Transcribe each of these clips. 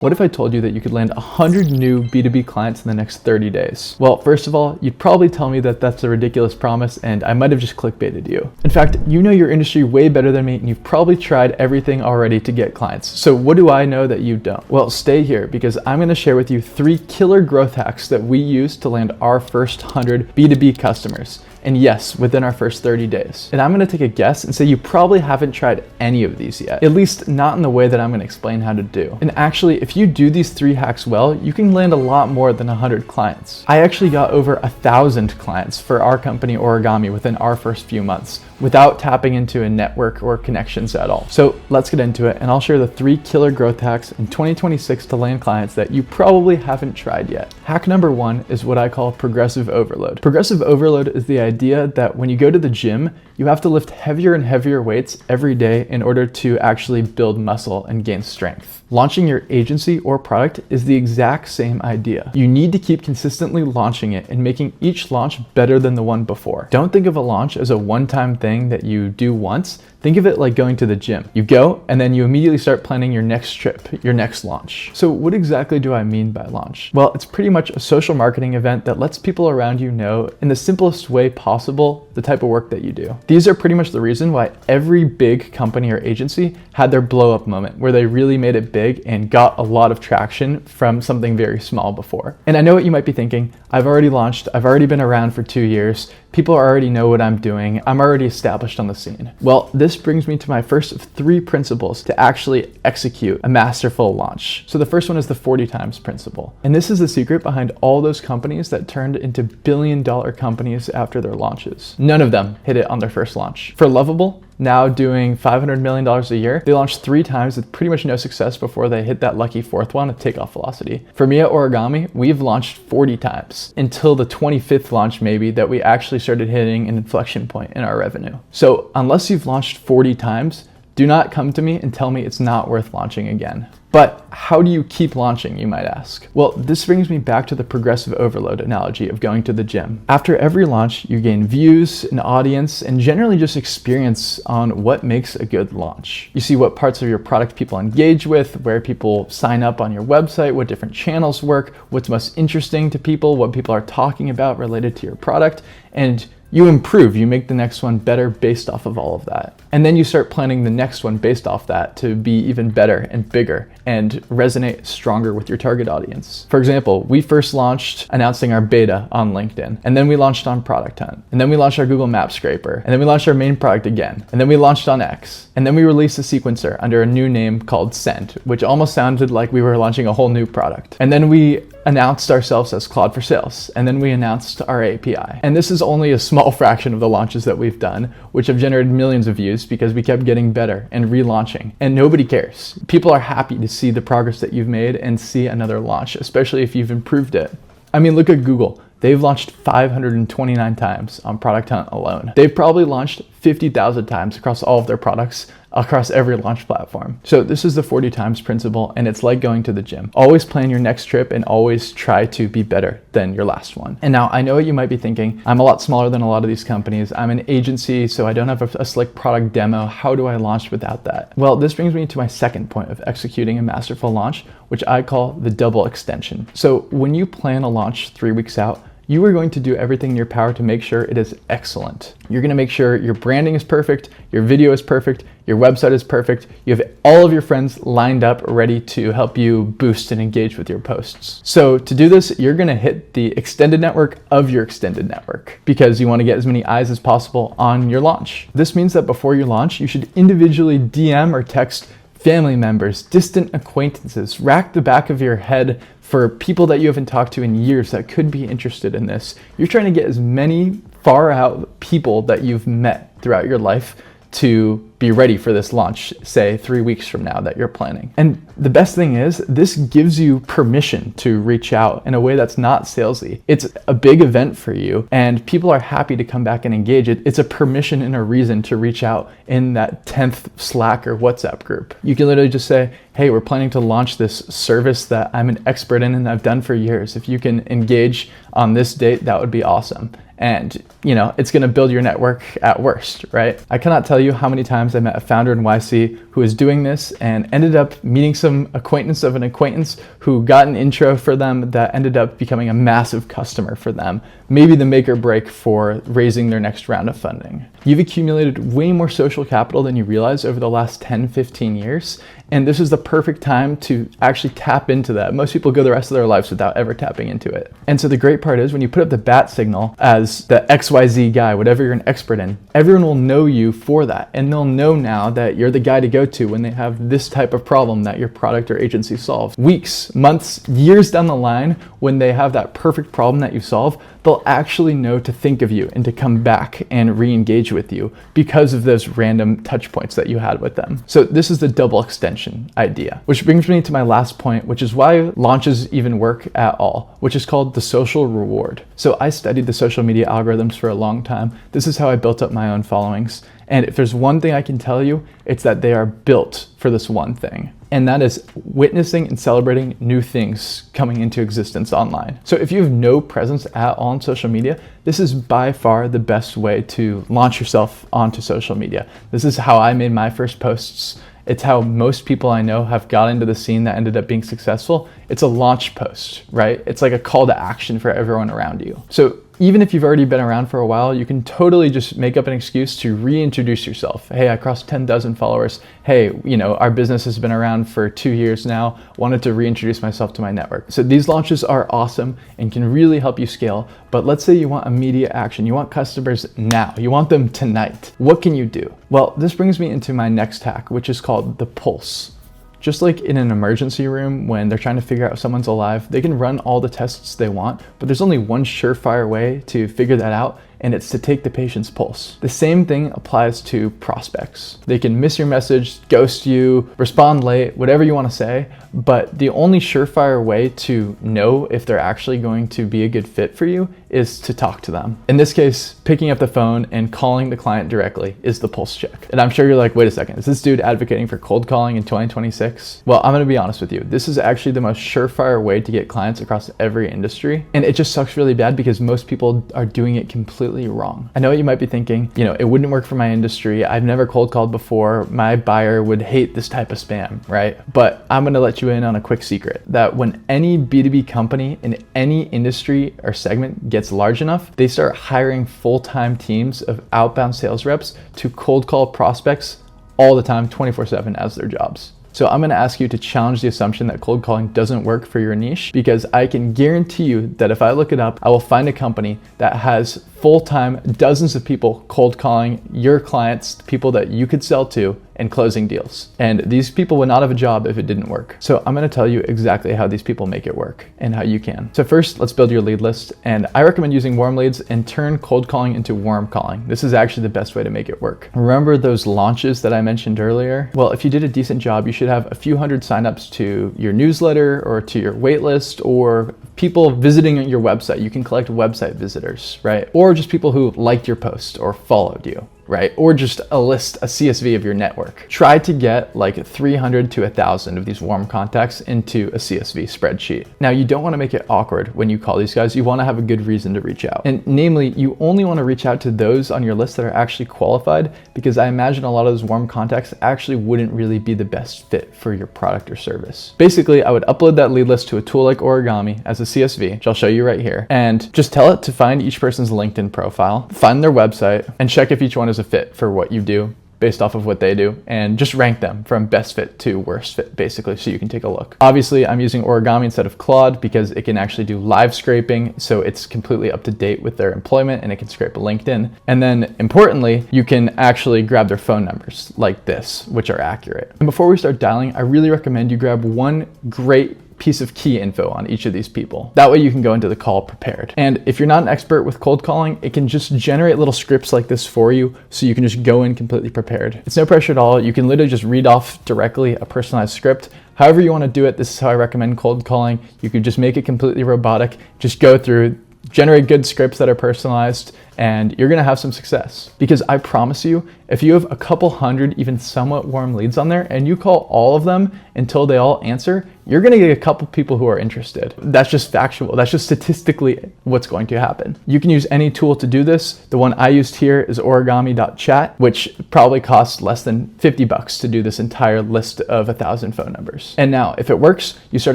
What if I told you that you could land 100 new B2B clients in the next 30 days? Well, first of all, you'd probably tell me that that's a ridiculous promise and I might have just clickbaited you. In fact, you know your industry way better than me and you've probably tried everything already to get clients. So what do I know that you don't? Well, stay here because I'm going to share with you 3 killer growth hacks that we use to land our first 100 B2B customers. And yes, within our first 30 days. And I'm gonna take a guess and say you probably haven't tried any of these yet, at least not in the way that I'm gonna explain how to do. And actually, if you do these 3 hacks well, you can land a lot more than 100 clients. I actually got over 1,000 clients for our company Origami within our first few months without tapping into a network or connections at all. So let's get into it and I'll share the 3 killer growth hacks in 2026 to land clients that you probably haven't tried yet. Hack number 1 is what I call progressive overload. Progressive overload is the idea that when you go to the gym, you have to lift heavier and heavier weights every day in order to actually build muscle and gain strength. Launching your agency or product is the exact same idea. You need to keep consistently launching it and making each launch better than the one before. Don't think of a launch as a one-time thing that you do once. Think of it like going to the gym. You go and then you immediately start planning your next trip, your next launch. So what exactly do I mean by launch? Well, it's pretty much a social marketing event that lets people around you know in the simplest way possible the type of work that you do. These are pretty much the reason why every big company or agency had their blow up moment where they really made it big and got a lot of traction from something very small before. And I know what you might be thinking. I've already launched. I've already been around for 2 years. People already know what I'm doing. I'm already established on the scene. Well, this brings me to my first of 3 principles to actually execute a masterful launch. So the first one is the 40 times principle. And this is the secret behind all those companies that turned into billion-dollar companies after their launches. None of them hit it on their first launch. For Lovable, now doing $500 million a year, they launched 3 times with pretty much no success before they hit that lucky 4th one of takeoff velocity. For me at Origami, we've launched 40 times until the 25th launch maybe that we actually started hitting an inflection point in our revenue. So unless you've launched 40 times, do not come to me and tell me it's not worth launching again. But how do you keep launching, you might ask? Well, this brings me back to the progressive overload analogy of going to the gym. After every launch, you gain views, an audience, and generally just experience on what makes a good launch. You see what parts of your product people engage with, where people sign up on your website, what different channels work, what's most interesting to people, what people are talking about related to your product, and you improve, you make the next one better based off of all of that. And then you start planning the next one based off that to be even better and bigger and resonate stronger with your target audience. For example, we first launched announcing our beta on LinkedIn, and then we launched on Product Hunt, and then we launched our Google Map Scraper, and then we launched our main product again, and then we launched on X, and then we released a sequencer under a new name called Send, which almost sounded like we were launching a whole new product. And then we announced ourselves as Claude for Sales, and then we announced our API. And this is only a small fraction of the launches that we've done, which have generated millions of views because we kept getting better and relaunching, and nobody cares. People are happy to see the progress that you've made and see another launch, especially if you've improved it. I mean, look at Google. They've launched 529 times on Product Hunt alone. They've probably launched 50,000 times across all of their products, across every launch platform. So this is the 40 times principle, and it's like going to the gym. Always plan your next trip and always try to be better than your last one. And now I know what you might be thinking. I'm a lot smaller than a lot of these companies. I'm an agency, so I don't have a slick product demo. How do I launch without that? Well, this brings me to my second point of executing a masterful launch, which I call the double extension. So when you plan a launch 3 weeks out, you are going to do everything in your power to make sure it is excellent. You're gonna make sure your branding is perfect, your video is perfect, your website is perfect, you have all of your friends lined up ready to help you boost and engage with your posts. So to do this, you're gonna hit the extended network of your extended network because you wanna get as many eyes as possible on your launch. This means that before you launch, you should individually DM or text family members, distant acquaintances, rack the back of your head for people that you haven't talked to in years that could be interested in this. You're trying to get as many far out people that you've met throughout your life to be ready for this launch, say 3 weeks from now that you're planning. And the best thing is, this gives you permission to reach out in a way that's not salesy. It's a big event for you and people are happy to come back and engage. It's a permission and a reason to reach out in that 10th Slack or WhatsApp group. You can literally just say, hey, we're planning to launch this service that I'm an expert in and I've done for years. If you can engage on this date, that would be awesome. And, you know, it's going to build your network at worst, right? I cannot tell you how many times times I met a founder in YC who was doing this and ended up meeting some acquaintance of an acquaintance who got an intro for them that ended up becoming a massive customer for them, maybe the make or break for raising their next round of funding. You've accumulated way more social capital than you realize over the last 10, 15 years, and this is the perfect time to actually tap into that. Most people go the rest of their lives without ever tapping into it. And so the great part is when you put up the bat signal as the XYZ guy, whatever you're an expert in, everyone will know you for that. And they'll know now that you're the guy to go to when they have this type of problem that your product or agency solves. Weeks, months, years down the line, when they have that perfect problem that you solve, they'll actually know to think of you and to come back and re-engage with you because of those random touch points that you had with them. So this is the double extension idea, which brings me to my last point, which is why launches even work at all, which is called the social reward. So I studied the social media algorithms for a long time. This is how I built up my own followings. And if there's one thing I can tell you, it's that they are built for this one thing. And that is witnessing and celebrating new things coming into existence online. So if you have no presence at all on social media, this is by far the best way to launch yourself onto social media. This is how I made my first posts. It's how most people I know have got into the scene that ended up being successful. It's a launch post, right? It's like a call to action for everyone around you. So even if you've already been around for a while, you can totally just make up an excuse to reintroduce yourself. Hey, I crossed 10,000 followers. Hey, our business has been around for 2 years now. Wanted to reintroduce myself to my network. So these launches are awesome and can really help you scale. But let's say you want immediate action. You want customers now. You want them tonight. What can you do? Well, this brings me into my next hack, which is called the pulse. Just like in an emergency room, when they're trying to figure out if someone's alive, they can run all the tests they want, but there's only one surefire way to figure that out, and it's to take the patient's pulse. The same thing applies to prospects. They can miss your message, ghost you, respond late, whatever you want to say, but the only surefire way to know if they're actually going to be a good fit for you is to talk to them. In this case, picking up the phone and calling the client directly is the pulse check. And I'm sure you're like, wait a second, is this dude advocating for cold calling in 2026? Well, I'm gonna be honest with you. This is actually the most surefire way to get clients across every industry. And it just sucks really bad because most people are doing it completely wrong. I know what you might be thinking, it wouldn't work for my industry. I've never cold called before. My buyer would hate this type of spam, right? But I'm gonna let you in on a quick secret that when any B2B company in any industry or segment gets large enough, they start hiring full-time teams of outbound sales reps to cold call prospects all the time, 24/7 as their jobs. So I'm gonna ask you to challenge the assumption that cold calling doesn't work for your niche, because I can guarantee you that if I look it up, I will find a company that has full-time dozens of people cold calling your clients, people that you could sell to, and closing deals. And these people would not have a job if it didn't work. So I'm gonna tell you exactly how these people make it work and how you can. So first, let's build your lead list. And I recommend using warm leads and turn cold calling into warm calling. This is actually the best way to make it work. Remember those launches that I mentioned earlier? Well, if you did a decent job, you should have a few hundred signups to your newsletter or to your wait list, or people visiting your website. You can collect website visitors, right? Or just people who liked your post or followed you, right? Or just a CSV of your network. Try to get like 300 to 1,000 of these warm contacts into a CSV spreadsheet. Now, you don't want to make it awkward when you call these guys. You want to have a good reason to reach out. And namely, you only want to reach out to those on your list that are actually qualified, because I imagine a lot of those warm contacts actually wouldn't really be the best fit for your product or service. Basically, I would upload that lead list to a tool like Origami as a CSV, which I'll show you right here, and just tell it to find each person's LinkedIn profile, find their website, and check if each one is a fit for what you do based off of what they do, and just rank them from best fit to worst fit, basically, so you can take a look. Obviously, I'm using Origami instead of Claude because it can actually do live scraping, so it's completely up to date with their employment, and it can scrape LinkedIn. And then importantly, you can actually grab their phone numbers like this, which are accurate. And before we start dialing, I really recommend you grab one great piece of key info on each of these people. That way you can go into the call prepared. And if you're not an expert with cold calling, it can just generate little scripts like this for you, so you can just go in completely prepared. It's no pressure at all. You can literally just read off directly a personalized script. However you want to do it, this is how I recommend cold calling. You could just make it completely robotic, just go through, generate good scripts that are personalized, and you're gonna have some success. Because I promise you, if you have a couple hundred even somewhat warm leads on there and you call all of them until they all answer, you're gonna get a couple people who are interested. That's just factual. That's just statistically what's going to happen. You can use any tool to do this. The one I used here is origami.chat, which probably costs less than $50 to do this entire list of 1,000 phone numbers. And now, if it works, you start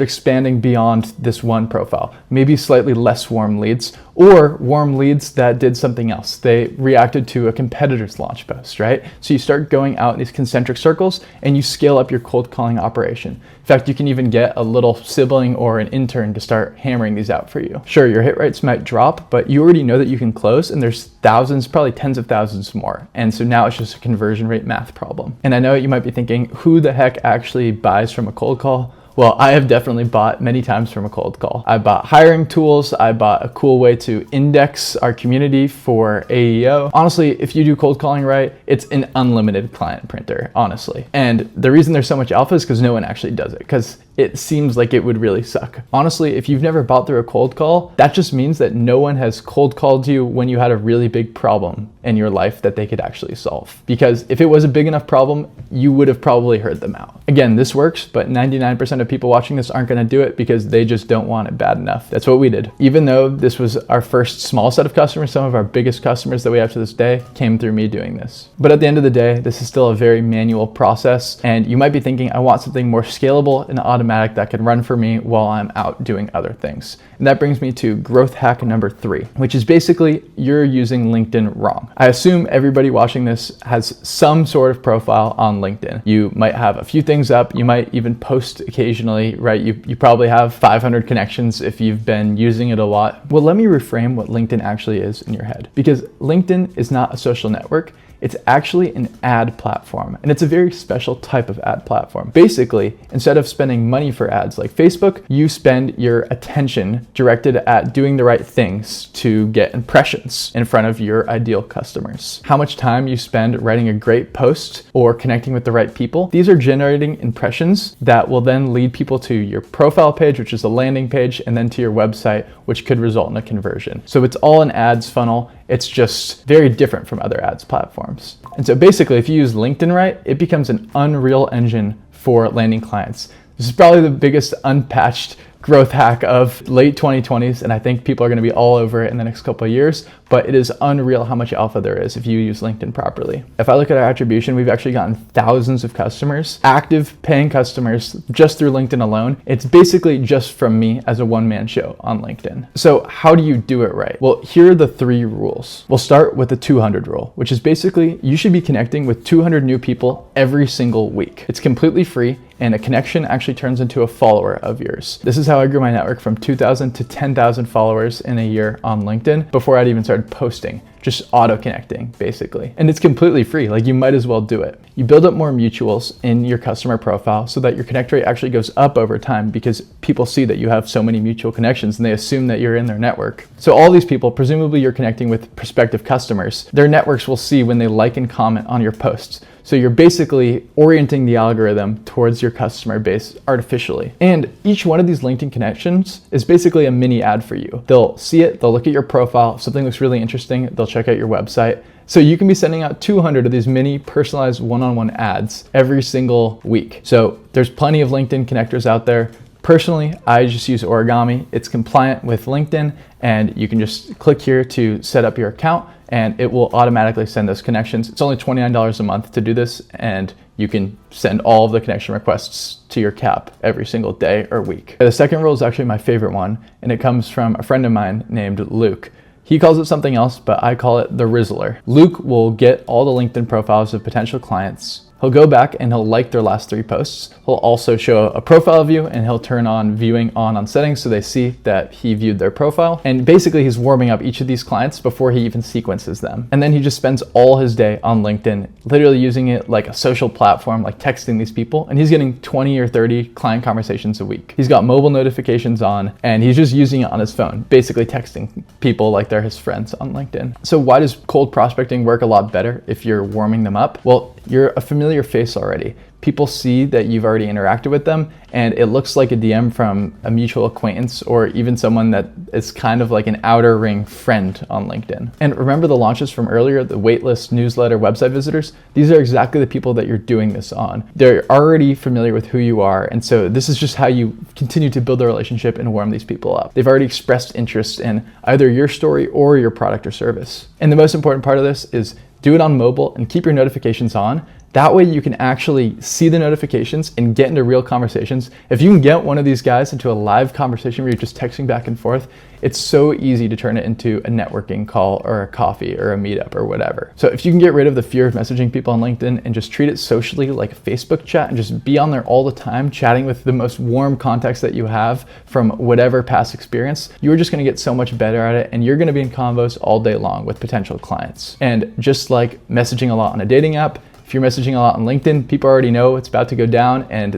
expanding beyond this one profile, maybe slightly less warm leads, or warm leads that did something else. They reacted to a competitor's launch post, right? So you start going out in these concentric circles and you scale up your cold calling operation. In fact, you can even get a little sibling or an intern to start hammering these out for you. Sure, your hit rates might drop, but you already know that you can close, and there's thousands, probably tens of thousands more. And so now it's just a conversion rate math problem. And I know you might be thinking, who the heck actually buys from a cold call? Well, I have definitely bought many times from a cold call. I bought hiring tools. I bought a cool way to index our community for AEO. Honestly, if you do cold calling right, it's an unlimited client printer, honestly. And the reason there's so much alpha is because no one actually does it, because it seems like it would really suck. Honestly, if you've never bought through a cold call, that just means that no one has cold called you when you had a really big problem in your life that they could actually solve. Because if it was a big enough problem, you would have probably heard them out. Again, this works, but 99% of people watching this aren't gonna do it because they just don't want it bad enough. That's what we did. Even though this was our first small set of customers, some of our biggest customers that we have to this day came through me doing this. But at the end of the day, this is still a very manual process, and you might be thinking, I want something more scalable and automatic that can run for me while I'm out doing other things. And that brings me to growth hack number 3, which is basically you're using LinkedIn wrong. I assume everybody watching this has some sort of profile on LinkedIn. You might have a few things up. You might even post occasionally, right? You probably have 500 connections if you've been using it a lot. Well, let me reframe what LinkedIn actually is in your head, because LinkedIn is not a social network. It's actually an ad platform, and it's a very special type of ad platform. Basically, instead of spending money for ads like Facebook, you spend your attention directed at doing the right things to get impressions in front of your ideal customers. How much time you spend writing a great post or connecting with the right people, these are generating impressions that will then lead people to your profile page, which is a landing page, and then to your website, which could result in a conversion. So it's all an ads funnel. It's just very different from other ads platforms. And so basically, if you use LinkedIn right, it becomes an unreal engine for landing clients. This is probably the biggest unpatched growth hack of late 2020s, and I think people are going to be all over it in the next couple of years, but it is unreal how much alpha there is if you use LinkedIn properly. If I look at our attribution, we've actually gotten thousands of customers, active paying customers, just through LinkedIn alone. It's basically just from me as a one-man show on LinkedIn. So how do you do it right? Well, here are the 3 rules. We'll start with the 200 rule, which is basically you should be connecting with 200 new people every single week. It's completely free, and a connection actually turns into a follower of yours. This is how I grew my network from 2,000 to 10,000 followers in a year on LinkedIn before I'd even started posting, just auto connecting basically. And it's completely free, like you might as well do it. You build up more mutuals in your customer profile so that your connect rate actually goes up over time because people see that you have so many mutual connections and they assume that you're in their network. So all these people, presumably you're connecting with prospective customers, their networks will see when they like and comment on your posts. So you're basically orienting the algorithm towards your customer base artificially. And each one of these LinkedIn connections is basically a mini ad for you. They'll see it, they'll look at your profile, if something looks really interesting, they'll check out your website. So you can be sending out 200 of these mini personalized one-on-one ads every single week. So there's plenty of LinkedIn connectors out there. Personally, I just use Origami. It's compliant with LinkedIn, and you can just click here to set up your account and it will automatically send those connections. It's only $29 a month to do this, and you can send all of the connection requests to your cap every single day or week. The second rule is actually my favorite one, and it comes from a friend of mine named Luke. He calls it something else, but I call it the Rizzler. Luke will get all the LinkedIn profiles of potential clients. He'll go back and he'll like their last 3 posts. He'll also show a profile view, and he'll turn on viewing on settings so they see that he viewed their profile. And basically he's warming up each of these clients before he even sequences them. And then he just spends all his day on LinkedIn, literally using it like a social platform, like texting these people. And he's getting 20 or 30 client conversations a week. He's got mobile notifications on, and he's just using it on his phone, basically texting people like they're his friends on LinkedIn. So why does cold prospecting work a lot better if you're warming them up? Well, you're a familiar face already. people see that you've already interacted with them and it looks like a DM from a mutual acquaintance or even someone that is kind of like an outer ring friend on LinkedIn. And remember the launches from earlier, the waitlist, newsletter, website visitors? These are exactly the people that you're doing this on. They're already familiar with who you are. And so this is just how you continue to build a relationship and warm these people up. They've already expressed interest in either your story or your product or service. And the most important part of this is do it on mobile and keep your notifications on. That way you can actually see the notifications and get into real conversations. If you can get one of these guys into a live conversation where you're just texting back and forth, it's so easy to turn it into a networking call or a coffee or a meetup or whatever. So if you can get rid of the fear of messaging people on LinkedIn and just treat it socially like a Facebook chat and just be on there all the time, chatting with the most warm contacts that you have from whatever past experience, you're just gonna get so much better at it and you're gonna be in convos all day long with potential clients. And just like messaging a lot on a dating app, if you're messaging a lot on LinkedIn, people already know it's about to go down and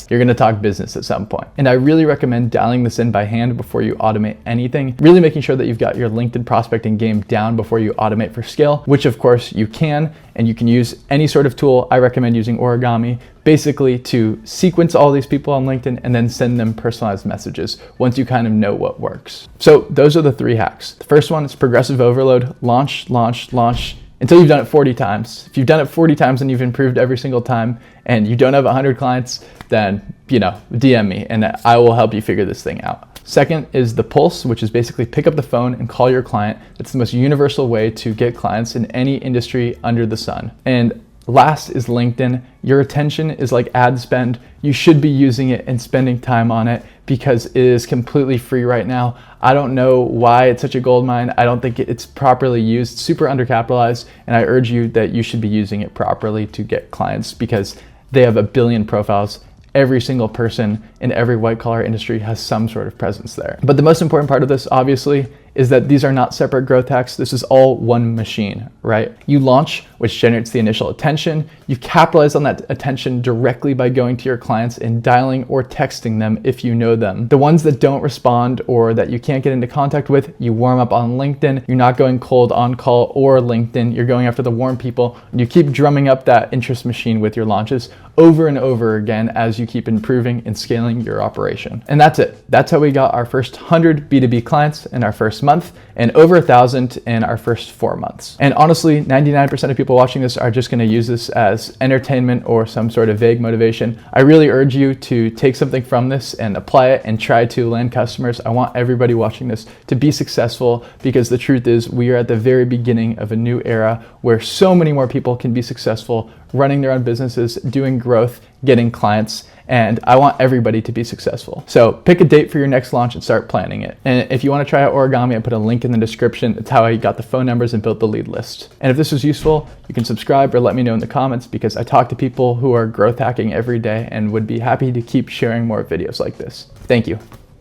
you're gonna talk business at some point. And I really recommend dialing this in by hand before you automate anything, really making sure that you've got your LinkedIn prospecting game down before you automate for scale, which of course you can, and you can use any sort of tool. I recommend using Origami, basically to sequence all these people on LinkedIn and then send them personalized messages once you kind of know what works. So those are the 3 hacks. The first one is progressive overload, launch, launch, launch, until you've done it 40 times. If you've done it 40 times and you've improved every single time and you don't have 100 clients, then, DM me and I will help you figure this thing out. Second is the pulse, which is basically pick up the phone and call your client. It's the most universal way to get clients in any industry under the sun. And last is LinkedIn. Your attention is like ad spend. You should be using it and spending time on it because it is completely free right now. I don't know why it's such a gold mine. I don't think it's properly used, super undercapitalized, and I urge you that you should be using it properly to get clients because they have 1 billion profiles. Every single person in every white collar industry has some sort of presence there. But the most important part of this, obviously, is that these are not separate growth hacks. This is all one machine, right? You launch, which generates the initial attention. You capitalize on that attention directly by going to your clients and dialing or texting them if you know them. The ones that don't respond or that you can't get into contact with, you warm up on LinkedIn. You're not going cold on call or LinkedIn. You're going after the warm people. You keep drumming up that interest machine with your launches over and over again as you keep improving and scaling your operation. And that's it. That's how we got our first 100 B2B clients in our first month and over 1,000 in our first 4 months. And honestly, 99% of people watching this are just gonna use this as entertainment or some sort of vague motivation. I really urge you to take something from this and apply it and try to land customers. I want everybody watching this to be successful because the truth is we are at the very beginning of a new era where so many more people can be successful running their own businesses, doing growth, getting clients, and I want everybody to be successful. So pick a date for your next launch and start planning it. And if you want to try out Origami, I put a link in the description. It's how I got the phone numbers and built the lead list. And if this was useful, you can subscribe or let me know in the comments because I talk to people who are growth hacking every day and would be happy to keep sharing more videos like this. Thank you.